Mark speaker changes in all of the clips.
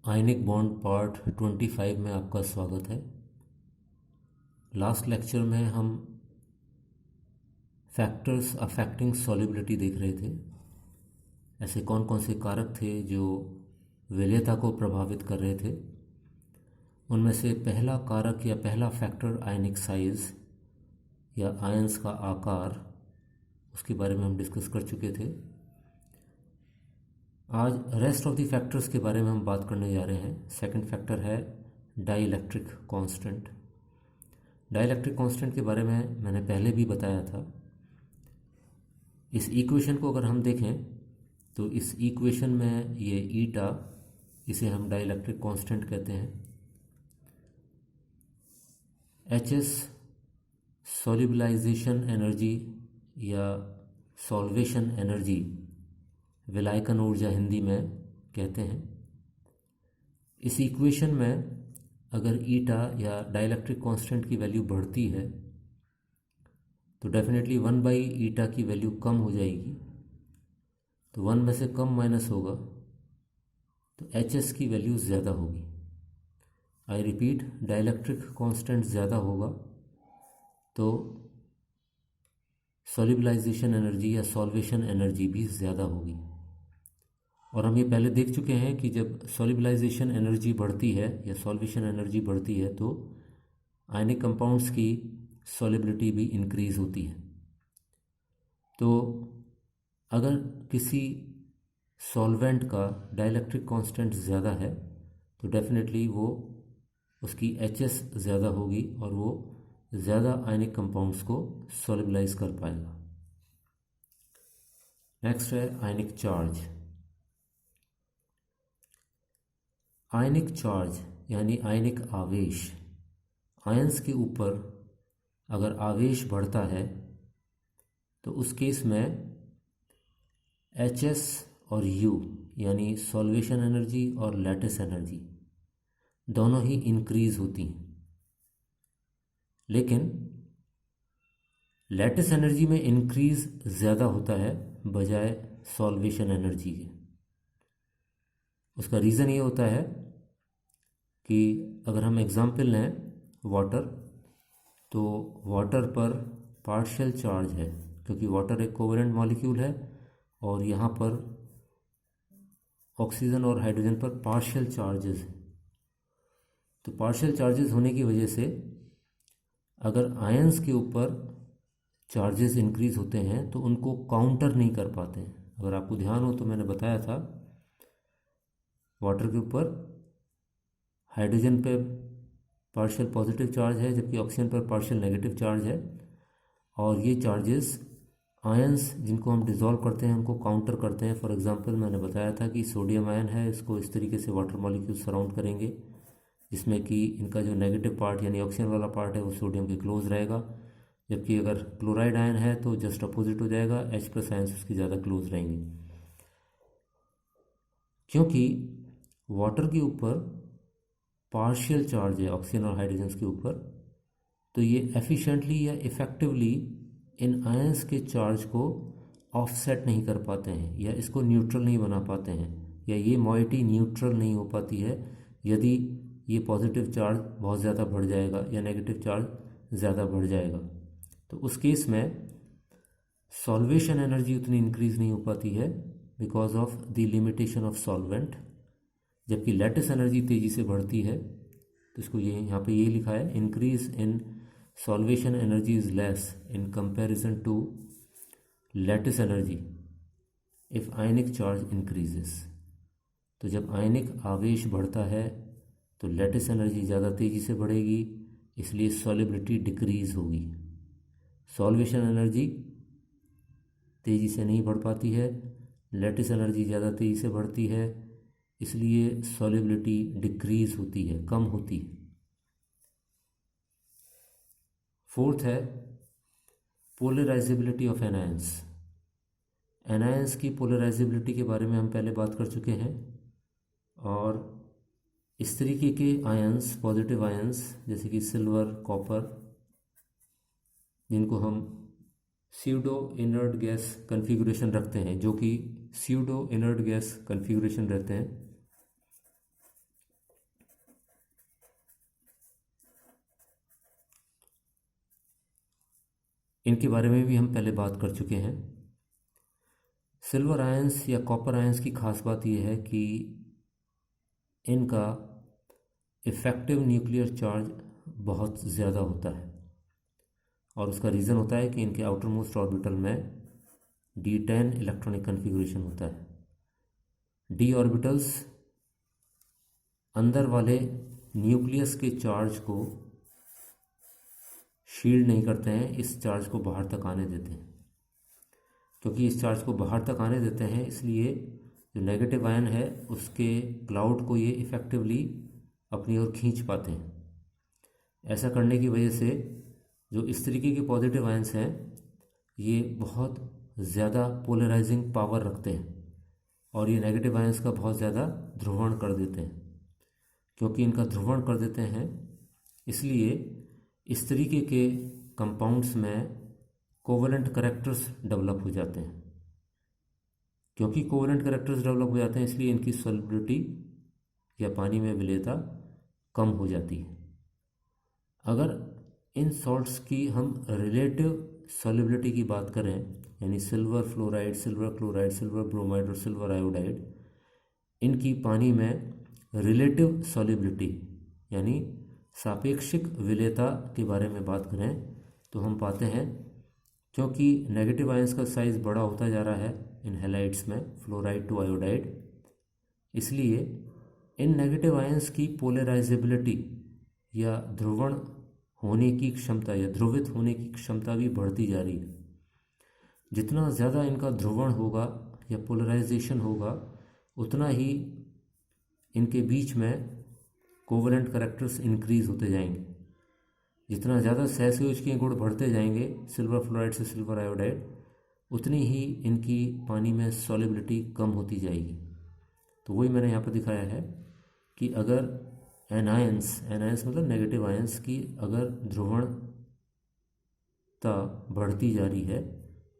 Speaker 1: Ionic bond part 25 में आपका स्वागत है। लास्ट लेक्चर में हम फैक्टर्स अफेक्टिंग सॉल्युबिलिटी देख रहे थे। ऐसे कौन कौन से कारक थे जो विलेयता को प्रभावित कर रहे थे। उनमें से पहला कारक या पहला फैक्टर आयनिक साइज या आयंस का आकार, उसके बारे में हम डिस्कस कर चुके थे। आज रेस्ट ऑफ द फैक्टर्स के बारे में हम बात करने जा रहे हैं। सेकंड फैक्टर है डाइइलेक्ट्रिक कांस्टेंट। डाइइलेक्ट्रिक कांस्टेंट के बारे में मैंने पहले भी बताया था। इस इक्वेशन को अगर हम देखें तो इस इक्वेशन में ये ईटा, इसे हम डाइइलेक्ट्रिक कांस्टेंट कहते हैं। एच सॉल्युबलाइजेशन एनर्जी या सॉल्वेशन एनर्जी, विलायकन ऊर्जा हिंदी में कहते हैं। इस इक्वेशन में अगर ईटा या डाइइलेक्ट्रिक कांस्टेंट की वैल्यू बढ़ती है तो डेफिनेटली 1/ईटा की वैल्यू कम हो जाएगी। तो 1 में से कम माइनस होगा तो एच की वैल्यू ज़्यादा होगी। आई रिपीट, डाइइलेक्ट्रिक कांस्टेंट ज़्यादा होगा तो सॉल्युबलाइजेशन एनर्जी या सॉल्वेशन एनर्जी भी ज़्यादा होगी। और हम ये पहले देख चुके हैं कि जब सॉल्युबलाइजेशन एनर्जी बढ़ती है या सॉल्वेशन एनर्जी बढ़ती है तो आयनिक कंपाउंड्स की सॉल्युबिलिटी भी इंक्रीज़ होती है। तो अगर किसी सॉल्वेंट का डाइइलेक्ट्रिक कांस्टेंट ज़्यादा है तो डेफिनेटली वो उसकी एचएस ज़्यादा होगी और वो ज़्यादा आयनिक कंपाउंड्स को सॉल्युबलाइज कर पाएगा। नेक्स्ट है आयनिक चार्ज। आयनिक चार्ज यानी आयनिक आवेश। आयंस के ऊपर अगर आवेश बढ़ता है तो उस केस में एच और यू यानी सॉल्वेशन एनर्जी और लैटिस एनर्जी दोनों ही इंक्रीज होती हैं। लेकिन लैटिस एनर्जी में इंक्रीज ज़्यादा होता है बजाय सॉल्वेशन एनर्जी के। उसका रीज़न ये होता है कि अगर हम एग्जाम्पल लें वाटर, तो वाटर पर पार्शियल चार्ज है क्योंकि वाटर एक कोवेलेंट मॉलिक्यूल है और यहाँ पर ऑक्सीजन और हाइड्रोजन पर पार्शियल चार्जेस हैं। तो पार्शियल चार्जेस होने की वजह से अगर आयंस के ऊपर चार्जेस इंक्रीज होते हैं तो उनको काउंटर नहीं कर पाते हैं। अगर आपको ध्यान हो तो मैंने बताया था वाटर के ऊपर हाइड्रोजन पे पार्शियल पॉजिटिव चार्ज है जबकि ऑक्सीजन पर पार्शियल नेगेटिव चार्ज है, और ये चार्जेस आयंस जिनको हम डिज़ोल्व करते हैं उनको काउंटर करते हैं। फॉर एग्जांपल मैंने बताया था कि सोडियम आयन है, इसको इस तरीके से वाटर मॉलिक्यूल सराउंड करेंगे जिसमें कि इनका जो नेगेटिव पार्ट यानी ऑक्सीजन वाला पार्ट है वो सोडियम के क्लोज रहेगा, जबकि अगर क्लोराइड आयन है तो जस्ट अपोजिट हो जाएगा, H+ आयंस उसके ज़्यादा क्लोज रहेंगे। क्योंकि वाटर के ऊपर पार्शियल चार्ज है ऑक्सीजन और हाइड्रोजन के ऊपर, तो ये एफिशिएंटली या इफ़ेक्टिवली इन आयंस के चार्ज को ऑफसेट नहीं कर पाते हैं या इसको न्यूट्रल नहीं बना पाते हैं, या ये मॉइटी न्यूट्रल नहीं हो पाती है यदि ये पॉजिटिव चार्ज बहुत ज़्यादा बढ़ जाएगा या नेगेटिव चार्ज ज़्यादा बढ़ जाएगा। तो उस केस में सॉल्वेशन एनर्जी उतनी इंक्रीज़ नहीं हो पाती है because of the limitation of solvent, जबकि लैटिस एनर्जी तेज़ी से बढ़ती है। तो इसको ये यहाँ पे ये लिखा है, increase in solvation energy is less in comparison to lattice energy if ionic charge increases. तो जब आयनिक आवेश बढ़ता है तो लैटिस एनर्जी ज़्यादा तेज़ी से बढ़ेगी, इसलिए सॉल्युबिलिटी डिक्रीज होगी। सॉल्वेशन एनर्जी तेज़ी से नहीं बढ़ पाती है, लैटिस एनर्जी ज़्यादा तेज़ी से बढ़ती है, इसलिए सॉल्युबिलिटी डिक्रीज होती है, कम होती है। फोर्थ है पोलराइजेबिलिटी ऑफ एनायंस। एनायंस की पोलराइजेबिलिटी के बारे में हम पहले बात कर चुके हैं, और इस तरीके के आयंस, पॉजिटिव आयंस जैसे कि सिल्वर, कॉपर, जिनको हम स्यूडो इनर्ट गैस कन्फिगुरेशन रखते हैं, जो कि स्यूडो इनर्ट गैस कन्फिगुरेशन रहते हैं, इनके बारे में भी हम पहले बात कर चुके हैं। सिल्वर आयंस या कॉपर आयंस की खास बात यह है कि इनका इफ़ेक्टिव न्यूक्लियर चार्ज बहुत ज़्यादा होता है, और उसका रीज़न होता है कि इनके आउटर मोस्ट ऑर्बिटल में D10 इलेक्ट्रॉनिक कन्फिगरेशन होता है। d ऑर्बिटल्स अंदर वाले न्यूक्लियस के चार्ज को शील्ड नहीं करते हैं, इस चार्ज को बाहर तक आने देते हैं। क्योंकि इस चार्ज को बाहर तक आने देते हैं, इसलिए जो नेगेटिव आयन है उसके क्लाउड को ये इफ़ेक्टिवली अपनी ओर खींच पाते हैं। ऐसा करने की वजह से जो इस तरीके के पॉजिटिव आयंस हैं ये बहुत ज़्यादा पोलराइजिंग पावर रखते हैं, और ये नेगेटिव आयंस का बहुत ज़्यादा ध्रुवण कर देते हैं। क्योंकि इनका ध्रुवण कर देते हैं, इसलिए इस तरीके के कंपाउंड्स में कोवलेंट करैक्टर्स डेवलप हो जाते हैं। क्योंकि कोवलेंट करैक्टर्स डेवलप हो जाते हैं, इसलिए इनकी सॉल्युबिलिटी या पानी में विलेयता कम हो जाती है। अगर इन सॉल्ट्स की हम रिलेटिव सॉल्युबिलिटी की बात करें, यानी silver fluoride, silver chloride, silver bromide और सिल्वर आयोडाइड, इनकी पानी में रिलेटिव सॉल्युबिलिटी यानी सापेक्षिक विलेयता के बारे में बात करें तो हम पाते हैं, क्योंकि नेगेटिव आयंस का साइज़ बड़ा होता जा रहा है इन हैलाइड्स में, फ्लोराइड टू आयोडाइड, इसलिए इन नेगेटिव आयंस की पोलराइजेबिलिटी या ध्रुवण होने की क्षमता या ध्रुवित होने की क्षमता भी बढ़ती जा रही है। जितना ज़्यादा इनका ध्रुवण होगा या पोलराइजेशन होगा, उतना ही इनके बीच में कोवलेंट करैक्टर्स इंक्रीज होते जाएंगे। जितना ज़्यादा सहसंयोज के गुण बढ़ते जाएंगे सिल्वर फ्लोराइड से सिल्वर आयोडाइड, उतनी ही इनकी पानी में सॉल्युबिलिटी कम होती जाएगी। तो वही मैंने यहाँ पर दिखाया है कि अगर एनायंस मतलब नेगेटिव आयंस की अगर ध्रुवणता बढ़ती जा रही है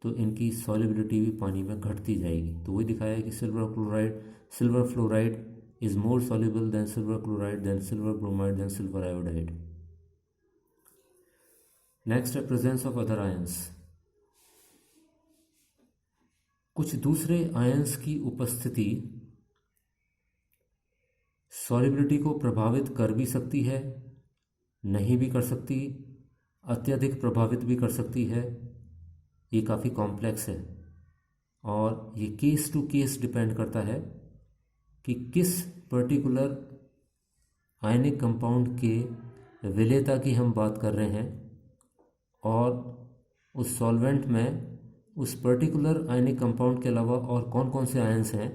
Speaker 1: तो इनकी सॉल्युबिलिटी भी पानी में घटती जाएगी। तो वही दिखाया है कि silver fluoride is more soluble than silver chloride, than silver bromide, than silver iodide. Next है presence of other ions. कुछ दूसरे आयंस की उपस्थिति सॉल्युबिलिटी को प्रभावित कर भी सकती है, नहीं भी कर सकती, अत्यधिक प्रभावित भी कर सकती है। ये काफ़ी कॉम्प्लेक्स है और ये केस टू केस डिपेंड करता है कि किस पर्टिकुलर आयनिक कंपाउंड के विलेयता की हम बात कर रहे हैं और उस सॉल्वेंट में उस पर्टिकुलर आयनिक कंपाउंड के अलावा और कौन कौन से आयंस हैं,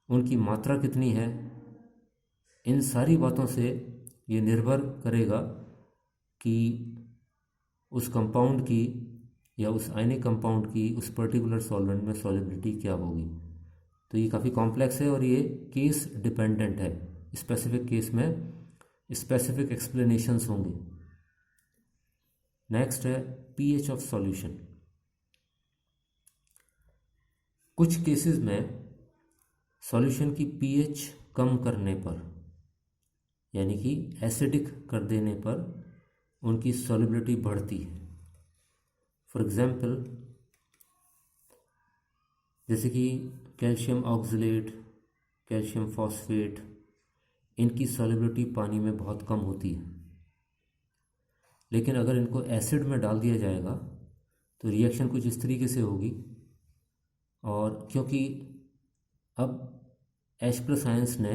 Speaker 1: उनकी मात्रा कितनी है। इन सारी बातों से ये निर्भर करेगा कि उस कंपाउंड की या उस आयनिक कंपाउंड की उस पर्टिकुलर सॉल्वेंट में सॉल्युबिलिटी क्या होगी। तो ये काफ़ी कॉम्प्लेक्स है और ये केस डिपेंडेंट है। स्पेसिफिक केस में स्पेसिफिक एक्सप्लेनेशंस होंगे। नेक्स्ट है पीएच ऑफ सॉल्यूशन। कुछ केसेस में सॉल्यूशन की पीएच कम करने पर यानी कि एसिडिक कर देने पर उनकी सॉल्युबिलिटी बढ़ती है। फॉर एग्जाम्पल जैसे कि कैल्शियम ऑक्सलेट, कैल्शियम फॉस्फेट, इनकी सॉल्युबिलिटी पानी में बहुत कम होती है, लेकिन अगर इनको एसिड में डाल दिया जाएगा तो रिएक्शन कुछ इस तरीके से होगी। और क्योंकि अब H+ आयंस ने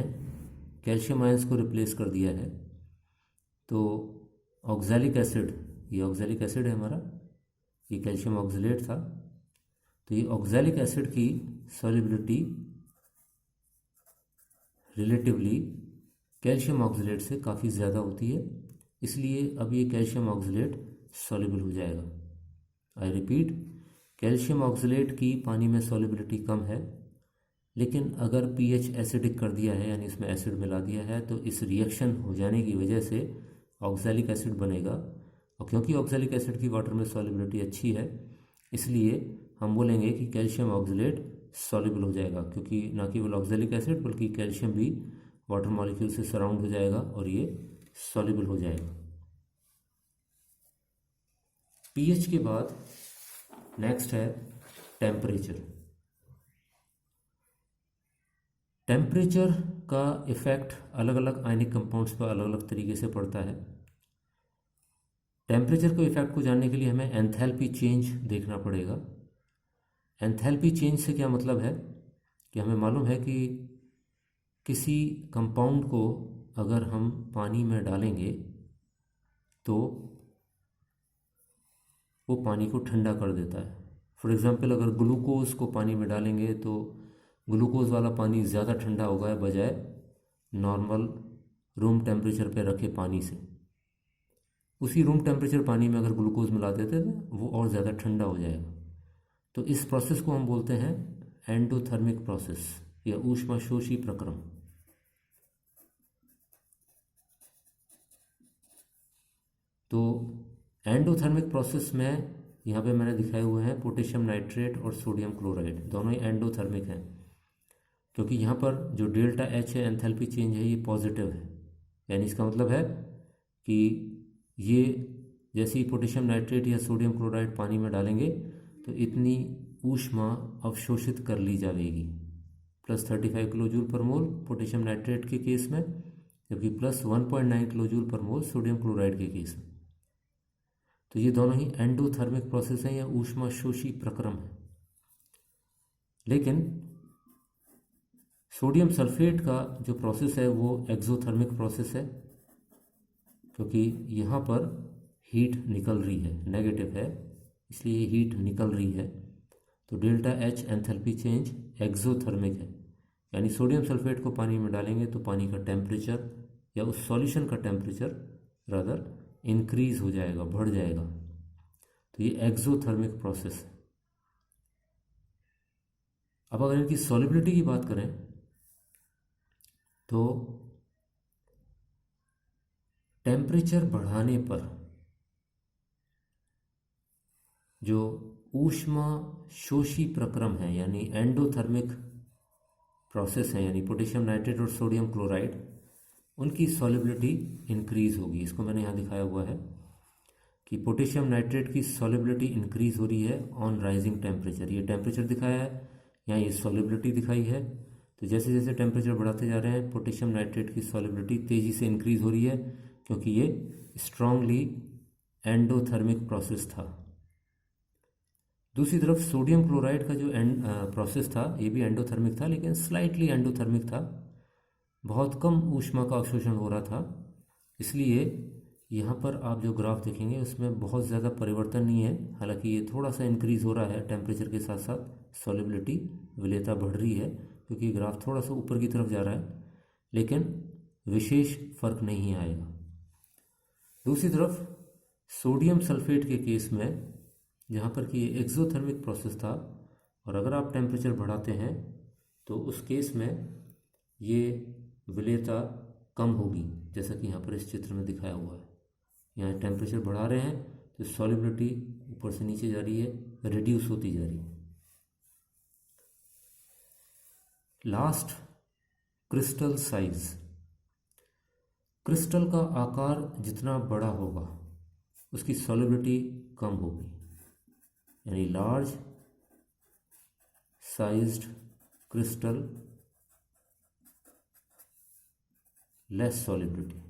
Speaker 1: कैल्शियम आयंस को रिप्लेस कर दिया है, तो ऑक्सैलिक एसिड, ये ऑक्सैलिक एसिड है हमारा, ये कैल्शियम ऑक्सलेट था, तो ये ऑक्सैलिक एसिड की सॉल्युबिलिटी रिलेटिवली कैल्शियम ऑक्सलेट से काफ़ी ज़्यादा होती है, इसलिए अब ये कैल्शियम ऑक्सलेट सॉल्युबल हो जाएगा। आई रिपीट, कैल्शियम ऑक्सलेट की पानी में सॉल्युबिलिटी कम है, लेकिन अगर पीएच एसिडिक कर दिया है यानी इसमें एसिड मिला दिया है तो इस रिएक्शन हो जाने की वजह से ऑक्सैलिक एसिड बनेगा। और क्योंकि ऑक्सैलिक एसिड की वाटर में सॉल्युबिलिटी अच्छी है, इसलिए हम बोलेंगे कि कैल्शियम ऑक्सलेट सॉल्युबल हो जाएगा, क्योंकि ना केवल ऑक्सैलिक एसिड बल्कि कैल्शियम भी वाटर मॉलिक्यूल से सराउंड हो जाएगा और ये सॉल्युबल हो जाएगा। पीएच के बाद नेक्स्ट है टेम्परेचर। टेम्परेचर का इफ़ेक्ट अलग अलग आयनिक कंपाउंड्स पर अलग अलग तरीके से पड़ता है। टेम्परेचर को इफ़ेक्ट को जानने के लिए हमें एंथैल्पी चेंज देखना पड़ेगा। एंथैल्पी चेंज से क्या मतलब है कि हमें मालूम है कि किसी कंपाउंड को अगर हम पानी में डालेंगे तो वो पानी को ठंडा कर देता है। फॉर एग्ज़ाम्पल, अगर ग्लूकोज को पानी में डालेंगे तो ग्लूकोज वाला पानी ज़्यादा ठंडा होगा बजाय नॉर्मल रूम टेम्परेचर पे रखे पानी से। उसी रूम टेम्परेचर पानी में अगर ग्लूकोज मिला देते तो वो और ज़्यादा ठंडा हो जाएगा। तो इस प्रोसेस को हम बोलते हैं एंडोथर्मिक प्रोसेस या ऊष्माशोषी प्रक्रम। तो एंडोथर्मिक प्रोसेस में यहाँ पे मैंने दिखाए हुए हैं पोटेशियम नाइट्रेट और सोडियम क्लोराइड, दोनों ही एंडोथर्मिक हैं, क्योंकि यहाँ पर जो डेल्टा एच है एंथैल्पी चेंज है ये पॉजिटिव है। यानी इसका मतलब है कि ये जैसे ही पोटेशियम नाइट्रेट या सोडियम क्लोराइड पानी में डालेंगे तो इतनी ऊष्मा अवशोषित कर ली जाएगी, +35 किलो जूल पर मोल पोटेशियम नाइट्रेट के केस में, जबकि +1.9 किलो जूल पर मोल सोडियम क्लोराइड के केस में। तो ये दोनों ही एंडोथर्मिक प्रोसेस हैं या ऊष्माशोषी प्रक्रम है। लेकिन सोडियम सल्फेट का जो प्रोसेस है वो एक्सोथर्मिक प्रोसेस है, क्योंकि यहाँ पर हीट निकल रही है, नेगेटिव है इसलिए हीट निकल रही है। तो delta H enthalpy change exothermic है, यानी सोडियम सल्फेट को पानी में डालेंगे तो पानी का टेम्परेचर या उस सॉल्यूशन का टेम्परेचर रादर इंक्रीज हो जाएगा, बढ़ जाएगा। तो ये एक्सोथर्मिक प्रोसेस है। अब अगर इनकी सॉल्युबिलिटी की बात करें तो टेम्परेचर बढ़ाने पर जो ऊष्माशोषी प्रक्रम है यानी एंडोथर्मिक प्रोसेस है, यानी पोटेशियम नाइट्रेट और सोडियम क्लोराइड, उनकी सॉल्युबिलिटी इंक्रीज होगी। इसको मैंने यहाँ दिखाया हुआ है कि पोटेशियम नाइट्रेट की सॉल्युबिलिटी इंक्रीज हो रही है ऑन राइजिंग टेम्परेचर। ये टेम्परेचर दिखाया है, यहाँ ये सॉल्युबिलिटी दिखाई है। तो जैसे जैसे टेम्परेचर बढ़ाते जा रहे हैं पोटेशियम नाइट्रेट की सॉल्युबिलिटी तेज़ी से इंक्रीज हो रही है, क्योंकि ये स्ट्रांगली एंडोथर्मिक प्रोसेस था। दूसरी तरफ सोडियम क्लोराइड का जो प्रोसेस था ये भी एंडोथर्मिक था, लेकिन स्लाइटली एंडोथर्मिक था, बहुत कम ऊष्मा का अवशोषण हो रहा था। इसलिए यहाँ पर आप जो ग्राफ देखेंगे उसमें बहुत ज़्यादा परिवर्तन नहीं है। हालांकि ये थोड़ा सा इंक्रीज हो रहा है टेम्परेचर के साथ साथ, सॉल्युबिलिटी विलेयता बढ़ रही है क्योंकि ग्राफ थोड़ा सा ऊपर की तरफ जा रहा है, लेकिन विशेष फर्क नहीं आएगा। दूसरी तरफ सोडियम सल्फेट के केस में जहाँ पर कि ये एक्सोथर्मिक प्रोसेस था और अगर आप टेम्परेचर बढ़ाते हैं तो उस केस में ये विलेयता कम होगी, जैसा कि यहाँ पर इस चित्र में दिखाया हुआ है। यहाँ टेम्परेचर बढ़ा रहे हैं तो सॉल्युबिलिटी ऊपर से नीचे जा रही है, रिड्यूस होती जा रही है। Last, crystal size. क्रिस्टल का आकार जितना बड़ा होगा उसकी सॉल्युबिलिटी कम होगी, यानी large sized crystal less solubility.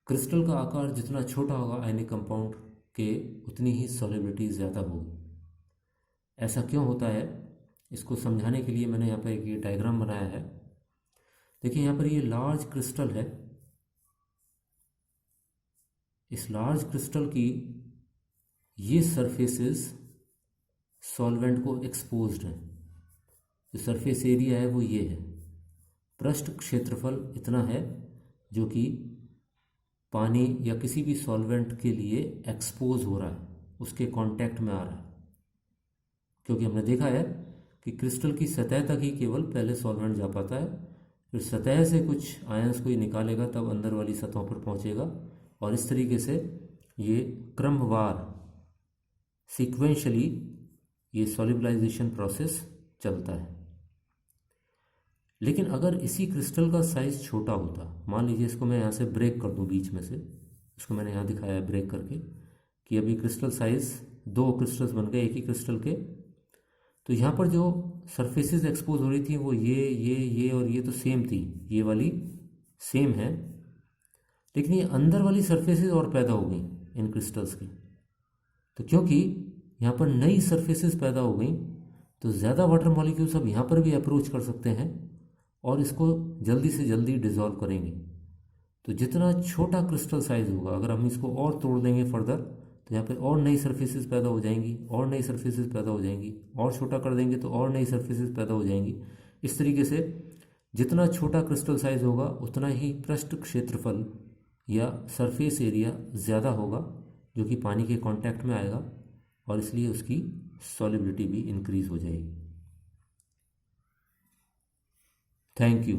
Speaker 1: Crystal का आकार जितना छोटा होगा आयनिक कंपाउंड के उतनी ही सॉल्युबिलिटी ज़्यादा होगी। ऐसा क्यों होता है इसको समझाने के लिए मैंने यहाँ पर एक ये डायग्राम बनाया है। देखिए यहाँ पर ये लार्ज क्रिस्टल है, इस लार्ज क्रिस्टल की ये सरफेसेस सॉल्वेंट को एक्सपोज्ड है। जो सरफेस एरिया है वो ये है, पृष्ठ क्षेत्रफल इतना है जो कि पानी या किसी भी सॉल्वेंट के लिए एक्सपोज हो रहा है, उसके कांटेक्ट में आ रहा है। क्योंकि हमने देखा है कि क्रिस्टल की सतह तक ही केवल पहले सॉल्वेंट जा पाता है, फिर सतह से कुछ आयंस को ही निकालेगा तब अंदर वाली सतहों पर पहुंचेगा, और इस तरीके से ये क्रमवार सीक्वेंशली ये सॉल्युबलाइजेशन प्रोसेस चलता है। लेकिन अगर इसी क्रिस्टल का साइज़ छोटा होता, मान लीजिए इसको मैं यहाँ से ब्रेक कर दूँ बीच में से, इसको मैंने यहाँ दिखाया है ब्रेक करके कि अभी क्रिस्टल साइज़ दो क्रिस्टल्स बन गए एक ही क्रिस्टल के, तो यहाँ पर जो सरफेसेस एक्सपोज हो रही थी वो ये और ये तो सेम थी, ये वाली सेम है, लेकिन ये अंदर वाली सरफेसेस और पैदा हो गई इन क्रिस्टल्स की। तो क्योंकि यहाँ पर नई सरफेसेस पैदा हो गई तो ज़्यादा वाटर मॉलिक्यूल्स अब यहाँ पर भी अप्रोच कर सकते हैं और इसको जल्दी से जल्दी डिज़ोल्व करेंगे। तो जितना छोटा क्रिस्टल साइज़ होगा, अगर हम इसको और तोड़ देंगे फर्दर तो यहाँ पे और नई सरफेसेस पैदा हो जाएंगी, और नई सरफेसेस पैदा हो जाएंगी, और छोटा कर देंगे तो और नई सरफेसेस पैदा हो जाएंगी। इस तरीके से जितना छोटा क्रिस्टल साइज़ होगा उतना ही पृष्ठ क्षेत्रफल या सरफेस एरिया ज़्यादा होगा जो कि पानी के कांटेक्ट में आएगा और इसलिए उसकी सॉलिबिलिटी भी इंक्रीज़ हो जाएगी। Thank you.